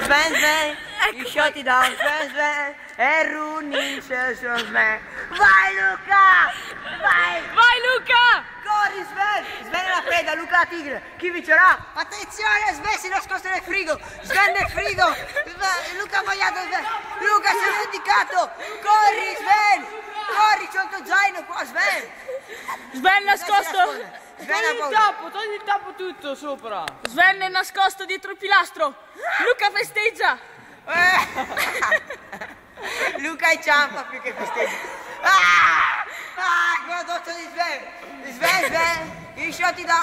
Sven, you shut it down, Sven, e running, Sven. Vai Luca! Vai Luca! Corri Sven! Sven è la preda, Luca la tigre. Chi vincerà? Attenzione, Sven si è nascosto nel frigo. Sven nel frigo. Luca ha sbagliato Sven. Luca si è vendicato. Corri Sven! Corri, c'è il tuo zaino qua Sven! Sven nascosto! Togli il tappo tutto sopra! Sven è nascosto dietro il pilastro! Luca festeggia! Luca inciampa più che festeggia. Con la doccia di Sven! Sven! I shot da...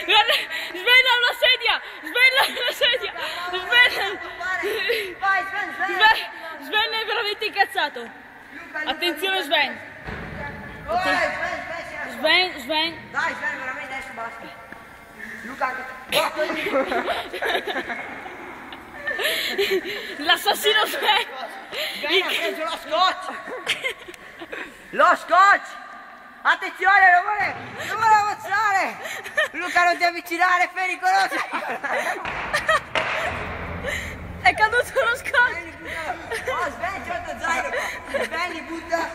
Guarda, Sven ha una sedia! Sven ha una sedia! Vai Sven è veramente incazzato! Attenzione Sven! Sven! Dai Sven, veramente adesso basta! Luca! L'assassino Sven! Sven ha preso lo scotch! Lo scotch! Attenzione, non vuole avanzare! Luca, non ti avvicinare, è pericoloso! È caduto lo scotch! Oh, Sven, c'è il tuo zaino! Sven li butta!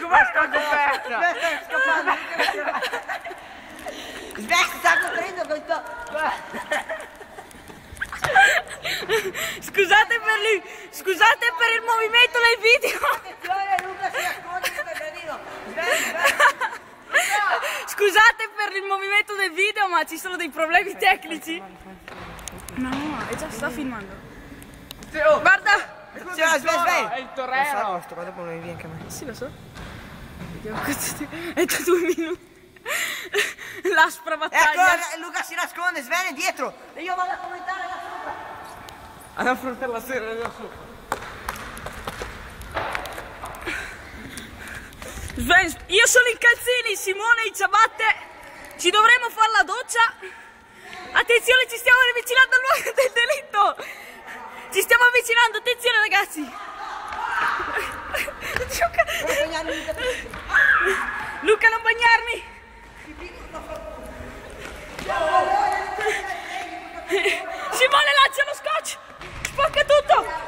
Come sta coperta? Sven sta scappando! Sven sta coprendo con tuo... Scusate per il movimento del video! Attenzione, Luca si nasconde sul gradino! Sven! Scusate per il movimento del video, ma ci sono dei problemi tecnici. No, è già sta filmando. Guarda! Sven! È il torero! Sto qua dopo non mi viene anche a me. Sì, lo so. Vediamo è da 2 minuti. L'aspra battaglia. Ecco, Luca si nasconde, Sven è dietro! E io vado a commentare da sopra! Ad affrontare la serie da sopra. Sven, io sono in calzini, Simone in ciabatte. Ci dovremo fare la doccia. Attenzione, ci stiamo avvicinando al luogo del delitto. Ci stiamo avvicinando, attenzione ragazzi. Luca, non bagnarmi. Simone, lancia lo scotch. Spacca tutto.